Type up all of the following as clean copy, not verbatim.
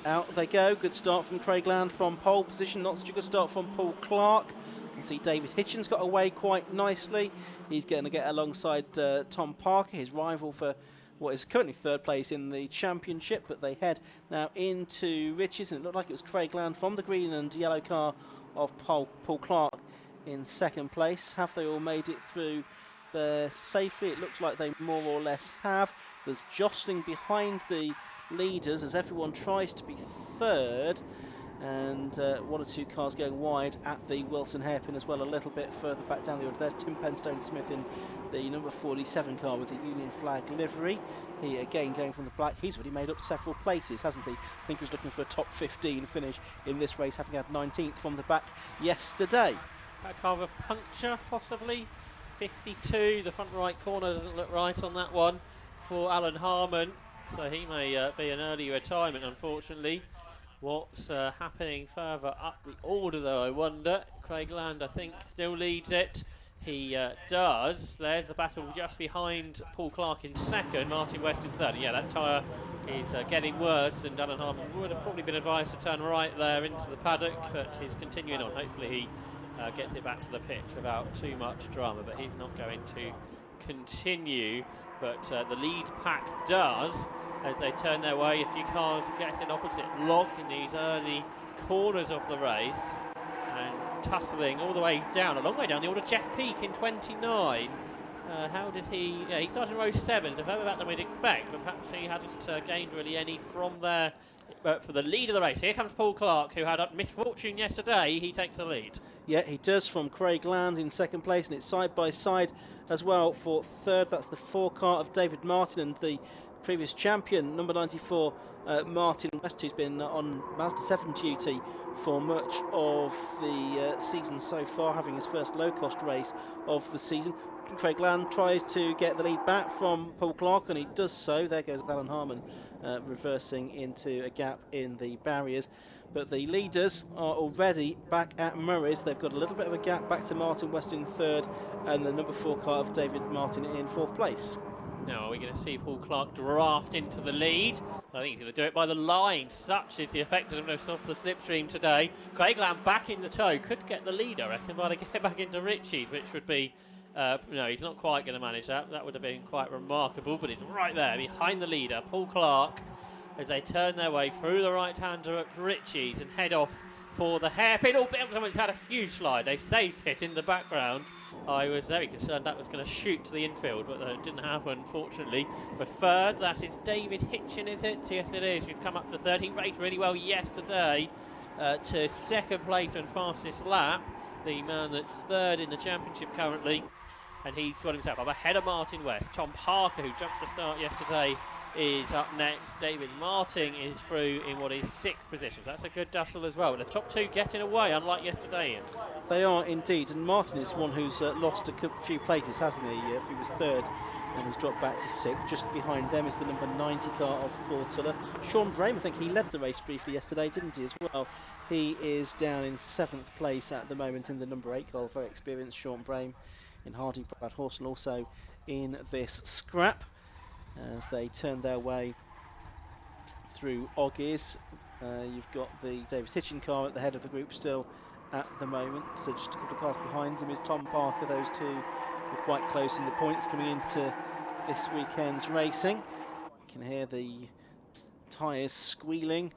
out they go. Good start from Craigland from pole position. Not such a good start from Paul Clark. You can see David Hitchens got away quite nicely. He's going to get alongside Tom Parker, his rival for what is currently third place in the championship, but they head now into Riches, and it looked like it was Craigland from the green and yellow car of Paul Clark in second place. Have they all made it through there safely? It looks like they more or less have. There's jostling behind the leaders as everyone tries to be third, and one or two cars going wide at the Wilson hairpin as well, a little bit further back down the road. There's Tim Penstone Smith in the number 47 car with the Union flag livery. He again going from the black. He's already made up several places, hasn't he? I think he was looking for a top 15 finish in this race, having had 19th from the back yesterday. Is that kind of a puncture, possibly? 52, the front right corner doesn't look right on that one for Alan Harmon, so he may be an early retirement, unfortunately. What's happening further up the order, though, I wonder? Craigland, I think, still leads it. He does. There's the battle just behind Paul Clark in second, Martin West in third. Yeah, that tyre is getting worse, and Alan Harmon would have probably been advised to turn right there into the paddock, but he's continuing on. Hopefully he gets it back to the pitch without too much drama, but he's not going to continue. But the lead pack does, as they turn their way. A few cars get an opposite lock in these early corners of the race, and tussling all the way down, a long way down the order. Jeff Peake in 29. How did he? Yeah, he started in row 7, so further back than we'd expect, but perhaps he hasn't gained really any from there. But for the lead of the race, here comes Paul Clark, who had a misfortune yesterday. He takes the lead. Yeah, he does, from Craigland in second place, and it's side by side as well for third. That's the 4 car of David Martin and the previous champion, number 94, Martin West, who's been on Mazda 7 duty for much of the season so far, having his first low-cost race of the season. Craigland tries to get the lead back from Paul Clark, and he does so. There goes Alan Harmon reversing into a gap in the barriers. But the leaders are already back at Murray's. They've got a little bit of a gap back to Martin West in third, and the number 4 car of David Martin in fourth place. Now we're going to see Paul Clark draft into the lead. I think he's going to do it by the line. Such is the effectiveness of the slipstream today. Craigland back in the tow. Could get the lead, I reckon, by to get back into Ritchie's, which would be... no, he's not quite going to manage that. That would have been quite remarkable, but he's right there behind the leader, Paul Clark, as they turn their way through the right-hander at Ritchie's and head off for the hairpin. Oh, Belgium's had a huge slide. They saved it in the background. I was very concerned that was going to shoot to the infield, but it didn't happen, fortunately. For third, that is David Hitchin, is it? Yes, it is. He's come up to third. He raced really well yesterday to second place and fastest lap. The man that's third in the championship currently. And he's got himself up ahead of Martin West. Tom Parker, who jumped the start yesterday, is up next. David Martin is through in what is 6th position. So that's a good tussle as well. The top 2 getting away, unlike yesterday, Ian. They are indeed, and Martin is one who's lost a few places, hasn't he? If he was third, and he's dropped back to 6th. Just behind them is the number 90 car of Fortula. Sean Brame, I think he led the race briefly yesterday, didn't he, as well? He is down in 7th place at the moment in the number 8 car. Very experienced Sean Brame in Hardy Brad Horse, and also in this scrap as they turn their way through Oggies. You've got the David Hitchin car at the head of the group still at the moment, so just a couple of cars behind him is Tom Parker. Those two were quite close in the points coming into this weekend's racing. You can hear the tyres squealing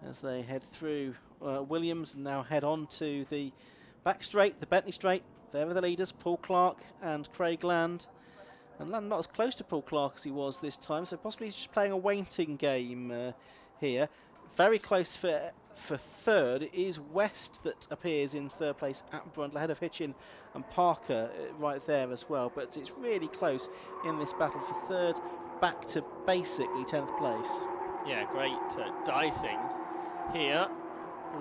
as they head through Williams and now head on to the back straight, the Bentley straight. There are the leaders, Paul Clark and Craigland. And Land not as close to Paul Clark as he was this time, so possibly he's just playing a waiting game here. Very close for third. It is West that appears in third place at Brundle, ahead of Hitchin and Parker right there as well. But it's really close in this battle for third, back to basically 10th place. Yeah, great dicing here.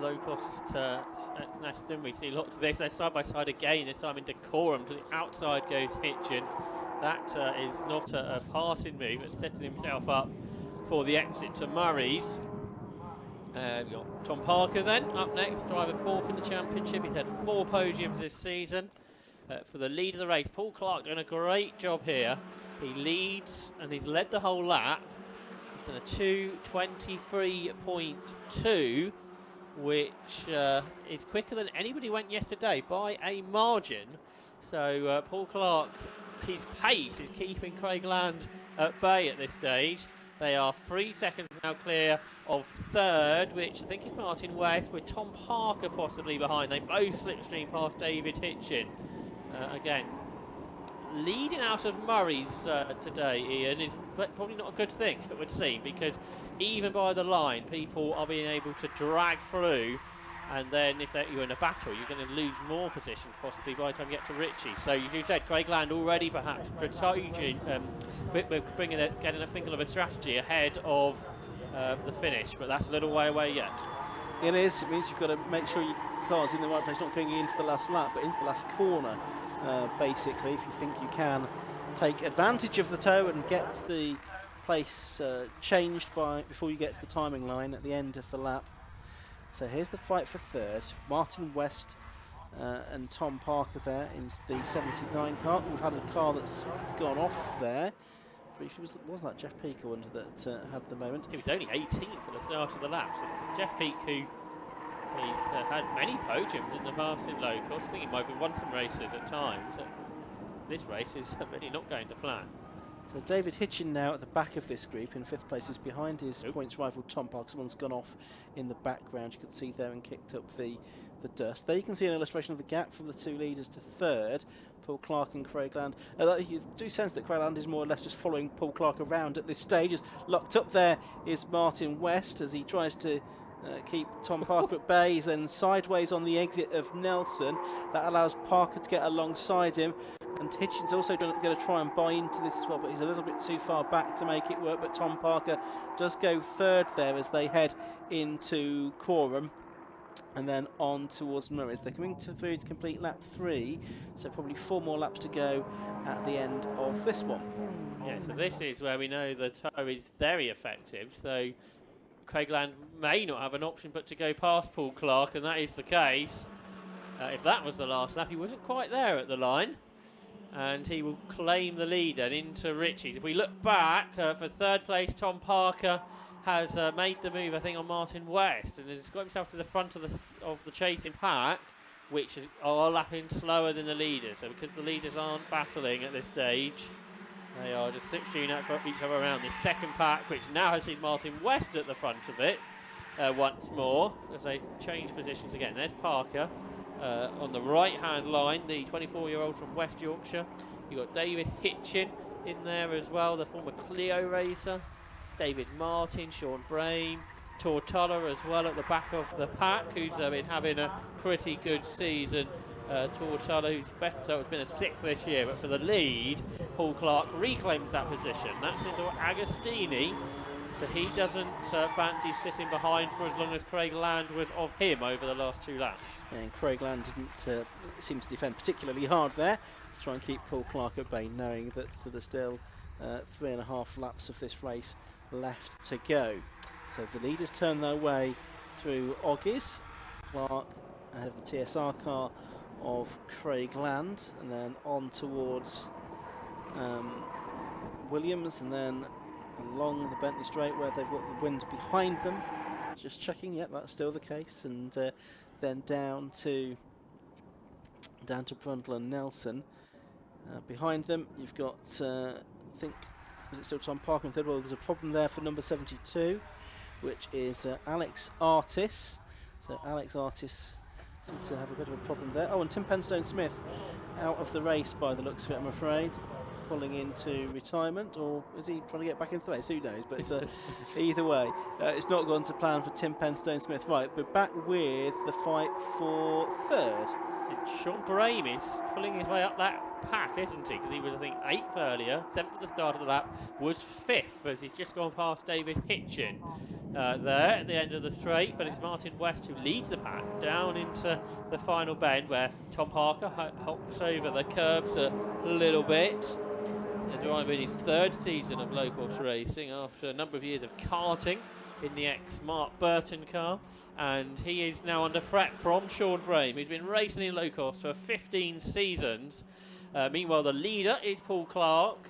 Locost at Snetterton. We see lots of this. They're side by side again, this time in decorum. To the outside goes Hitchin. That is not a passing move. It's setting himself up for the exit to Murray's. We've got Tom Parker then up next, driver 4th in the championship. He's had 4 podiums this season. For the lead of the race, Paul Clark doing a great job here. He leads and he's led the whole lap. done a 2:23.2, which is quicker than anybody went yesterday by a margin. So Paul Clark, his pace is keeping Craig Land at bay at this stage. They are 3 seconds now clear of third, which I think is Martin West, with Tom Parker possibly behind. They both slipstream past David Hitchin. Again, leading out of Murray's today, Ian, is probably not a good thing, it would seem, because even by the line, people are being able to drag through, and then if you're in a battle, you're going to lose more position possibly by the time you get to Ritchie. So you said Craig Land already perhaps getting a think of a strategy ahead of the finish, but that's a little way away yet. It is. It means you've got to make sure your car's in the right place, not going into the last lap, but into the last corner. Basically, if you think you can take advantage of the tow and get the place changed before you get to the timing line at the end of the lap. So here's the fight for third. Martin West and Tom Parker there in the 79 car. We've had a car that's gone off there. Briefly, was that Jeff Peake, I wonder, that had the moment? He was only 18th at the start of the lap. So Jeff Peake, who he's had many podiums in the past in Locost. I think he might have won some races at times. This race is really not going to plan. So David Hitchin now at the back of this group in 5th place is behind his points rival Tom Parker. Someone's gone off in the background, you could see there, and kicked up the dust. There you can see an illustration of the gap from the two leaders to third, Paul Clark and Craig Land. You do sense that Craig Land is more or less just following Paul Clark around at this stage. As locked up there is Martin West as he tries to keep Tom Parker at bay. He's then sideways on the exit of Nelson. That allows Parker to get alongside him. And Hitchin's also going to try and buy into this as well, but he's a little bit too far back to make it work. But Tom Parker does go third there as they head into Coram and then on towards Murray's. They're coming through to complete lap 3, so probably 4 more laps to go at the end of this one. Yeah, so this is where we know the tow is very effective. So Craig Land may not have an option but to go past Paul Clark, and that is the case. If that was the last lap, he wasn't quite there at the line. And he will claim the lead and into Ritchie's. If we look back, for third place, Tom Parker has made the move, I think, on Martin West, and has got himself to the front of the chasing pack, which are lapping slower than the leaders. So because the leaders aren't battling at this stage, they are just slipstreaming out for each other around this second pack, which now sees Martin West at the front of it once more, as they change positions again. There's Parker. On the right-hand line, the 24-year-old from West Yorkshire. You've got David Hitchin in there as well, the former Clio racer. David Martin, Sean Brame, Tortola as well at the back of the pack, who's been having a pretty good season. Tortola, who's better, so it's been a 6th this year, but for the lead, Paul Clark reclaims that position. That's into Agostini. So he doesn't fancy sitting behind for as long as Craig Land was of him over the last 2 laps. And Craig Land didn't seem to defend particularly hard there to try and keep Paul Clark at bay, knowing that there's still 3.5 laps of this race left to go. So the leaders turn their way through Oggies. Clark ahead of the TSR car of Craig Land, and then on towards Williams, and then along the Bentley Straight where they've got the wind behind them. Just checking, yep, that's still the case. And then down to Brundle and Nelson. Behind them, you've got, I think, is it still Tom Parker in third? Well, there's a problem there for number 72, which is Alex Artis. So Alex Artis seems to have a bit of a problem there. Oh, and Tim Penstone-Smith out of the race by the looks of it, I'm afraid. Pulling into retirement, or is he trying to get back into the race? Who knows? But either way, it's not gone to plan for Tim Penstone-Smith. Right, we're back with the fight for third. And Sean Brame is pulling his way up that pack, isn't he? Because he was, I think, 8th earlier, 7th at the start of the lap, was 5th as he's just gone past David Hitchin there at the end of the straight. But it's Martin West who leads the pack down into the final bend, where Tom Parker hops over the curbs a little bit. Driving his 3rd season of Locost racing after a number of years of karting in the ex-Mark Burton car, and he is now under threat from Sean Brame, who's been racing in Locost for 15 seasons. Meanwhile, the leader is Paul Clark,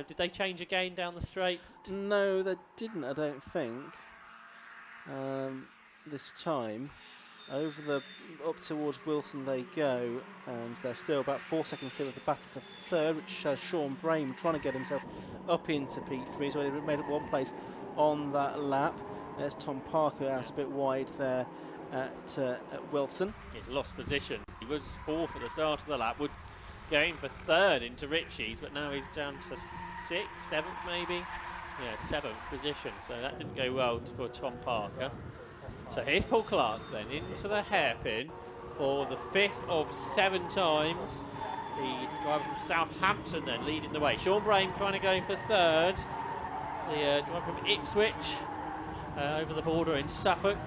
Did they change again down the straight? No, they didn't, I don't think. This time. Up towards Wilson they go, and they're still about 4 seconds clear of the battle for third, which shows Sean Brame trying to get himself up into P3. He's already made up one place on that lap. There's Tom Parker out a bit wide there at Wilson. He's lost position. He was fourth at the start of the lap, would going for third into Ritchie's, but now he's down to sixth, seventh maybe. Yeah, seventh position, so that didn't go well for Tom Parker. So here's Paul Clark then into the hairpin for the 5th of 7 times. The driver from Southampton then leading the way. Sean Brame trying to go for third. The driver from Ipswich over the border in Suffolk.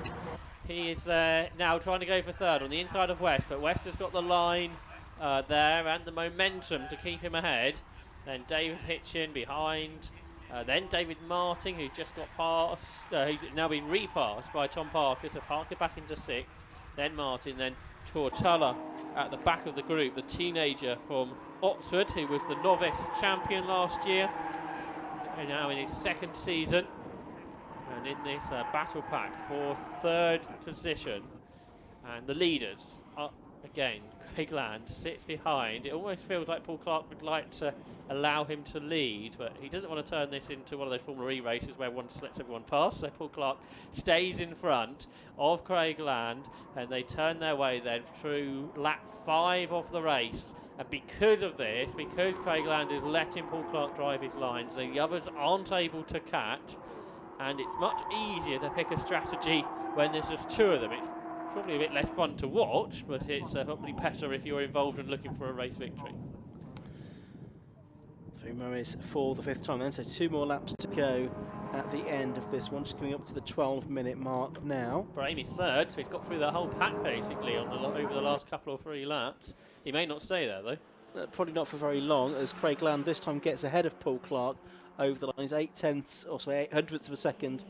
He is there now trying to go for third on the inside of West, but West has got the line there and the momentum to keep him ahead. Then David Hitchin behind. Then David Martin, who just got past, who's now been repassed by Tom Parker, so Parker back into 6th, then Martin, then Tortella at the back of the group, the teenager from Oxford, who was the novice champion last year, and now in his 2nd season, and in this battle pack for 3rd position, and the leaders up again. Craig Land sits behind. It almost feels like Paul Clark would like to allow him to lead, but he doesn't want to turn this into one of those Formula E races where one just lets everyone pass. So Paul Clark stays in front of Craig Land, and they turn their way then through lap 5 of the race. And because of this, because Craig Land is letting Paul Clark drive his lines, the others aren't able to catch, and it's much easier to pick a strategy when there's just 2 of them. It's probably a bit less fun to watch, but it's probably better if you're involved and looking for a race victory. 3 Murrays for the 5th time then, so 2 more laps to go at the end of this one, just coming up to the 12-minute mark now. Brame is 3rd, so he's got through the whole pack basically on over the last couple or 3 laps. He may not stay there though. Probably not for very long, as Craig Land this time gets ahead of Paul Clark over the line. He's 8 hundredths of a second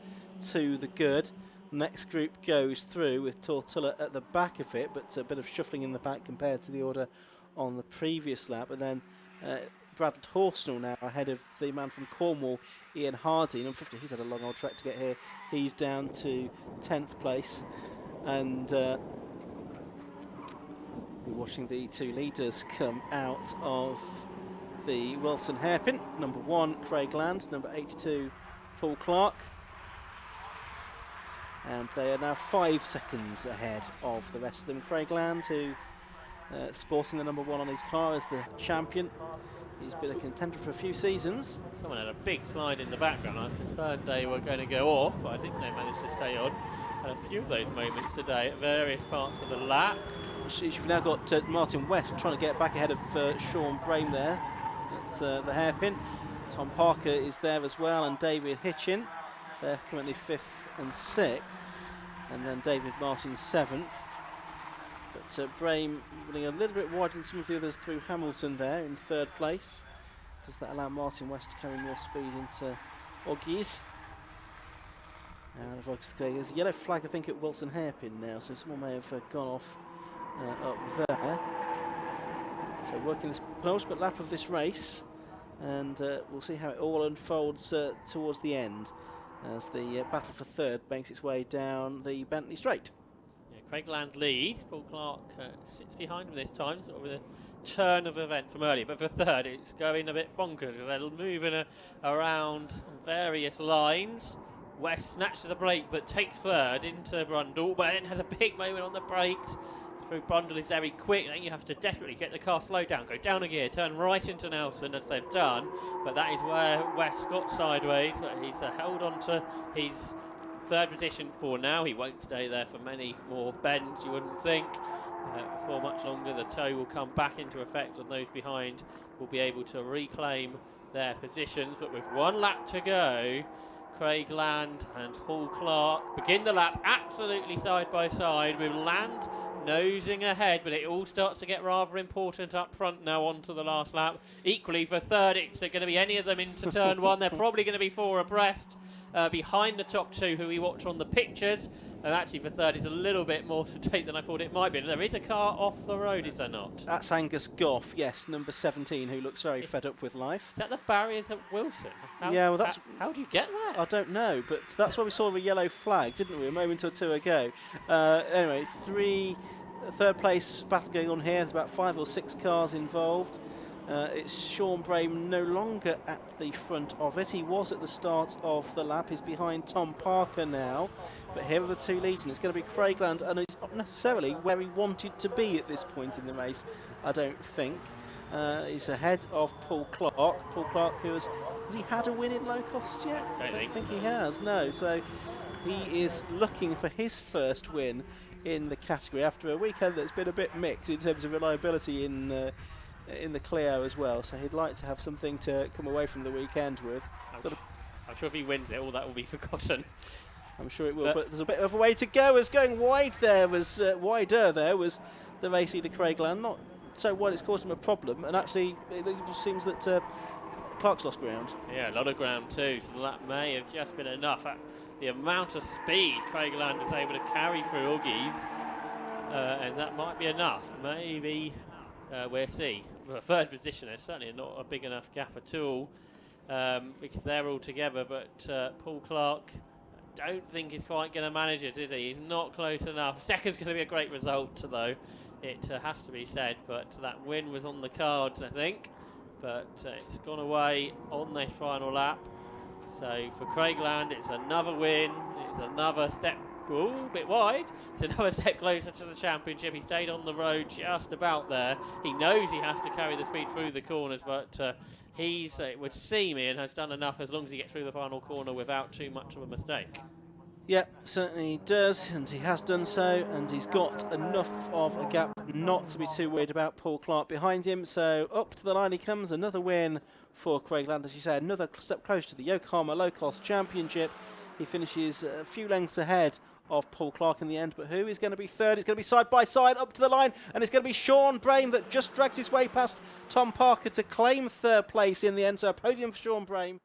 to the good. Next group goes through with Tortilla at the back of it, but a bit of shuffling in the back compared to the order on the previous lap. And then Bradley Horsnell now ahead of the man from Cornwall, Ian Hardy. Number 50, he's had a long old trek to get here. He's down to 10th place. And we're watching the 2 leaders come out of the Wilson hairpin. Number 1, Craig Land. Number 82, Paul Clark. And they are now 5 seconds ahead of the rest of them. Craig Land, who sporting the number 1 on his car as the champion. He's been a contender for a few seasons. Someone had a big slide in the background. I was concerned they were going to go off, but I think they managed to stay on. Had a few of those moments today at various parts of the lap. You've now got Martin West trying to get back ahead of Sean Brame there at the hairpin. Tom Parker is there as well, and David Hitchin. They're currently 5th and 6th, and then David Martin 7th. But Brame running a little bit wider than some of the others through Hamilton there in 3rd place. Does that allow Martin West to carry more speed into Oggies? And there's a yellow flag, I think, at Wilson hairpin now, so someone may have gone off up there. So working this penultimate lap of this race, and we'll see how it all unfolds towards the end, as the battle for 3rd makes its way down the Bentley Straight. Yeah, Craig Land leads. Paul Clark sits behind him this time, sort of with a turn of event from earlier. But for 3rd, it's going a bit bonkers. They're moving around various lines. West snatches the brake, but takes 3rd into Brundle, but then has a big moment on the brakes. Through Brundle is very quick, then you have to desperately get the car slowed down, go down a gear, turn right into Nelson, as they've done, but that is where West got sideways. He's held on to his 3rd position for now. He won't stay there for many more bends, you wouldn't think. Before much longer, the tow will come back into effect, and those behind will be able to reclaim their positions. But with 1 lap to go, Craig Land and Paul Clark begin the lap at absolutely side by side with Land nosing ahead, but it all starts to get rather important up front now onto the last lap. Equally for third, it's going to be any of them into turn one. They're probably going to be four abreast behind the top two who we watch on the pictures. And actually for third, it's a little bit more to take than I thought it might be. There is a car off the road, is there not? That's Angus Goff, yes, number 17, who looks very fed up with life. Is that the barriers at Wilson? Yeah, well, that's... How do you get there? I don't know, but that's why we saw the yellow flag, didn't we, a moment or two ago. Anyway, third place battle going on here. There's about 5 or 6 cars involved. It's Sean Brame no longer at the front of it. He was at the start of the lap. He's behind Tom Parker now. But here are the two leads, and it's going to be Craigland, and he's not necessarily where he wanted to be at this point in the race, I don't think. He's ahead of Paul Clark. Paul Clark, who has he had a win in Locost yet? I don't think he has, no. So he is looking for his first win in the category after a weekend that's been a bit mixed in terms of reliability in the Clio as well. So he'd like to have something to come away from the weekend with. I'm sure if he wins it, all that will be forgotten. I'm sure it will, but there's a bit of a way to go. As going wide there was wider there was the race leader Craigland. Not so wide it's caused him a problem, and actually it seems that Clark's lost ground. Yeah, a lot of ground too, so that may have just been enough. The amount of speed Craigland was able to carry through Uggies, and that might be enough. Maybe we'll see. Well, third position, there's certainly not a big enough gap at all, because they're all together, but Paul Clark, I don't think he's quite going to manage it, is he? He's not close enough. Second's going to be a great result, though. It has to be said, but that win was on the cards, I think. But it's gone away on this final lap. So for Craigland, it's another win. It's another step, a bit wide. It's another step closer to the championship. He stayed on the road just about there. He knows he has to carry the speed through the corners, but it would seem, Ian, has done enough as long as he gets through the final corner without too much of a mistake. Yeah, certainly does, and he has done so, and he's got enough of a gap not to be too worried about Paul Clark behind him. So up to the line he comes, another win for Craigland, as you said, another step closer to the Yokohama Locost Championship. He finishes a few lengths ahead of Paul Clark in the end, but who is going to be third? It's going to be side by side up to the line, and it's going to be Sean Brame that just drags his way past Tom Parker to claim third place in the end. So a podium for Sean Brame.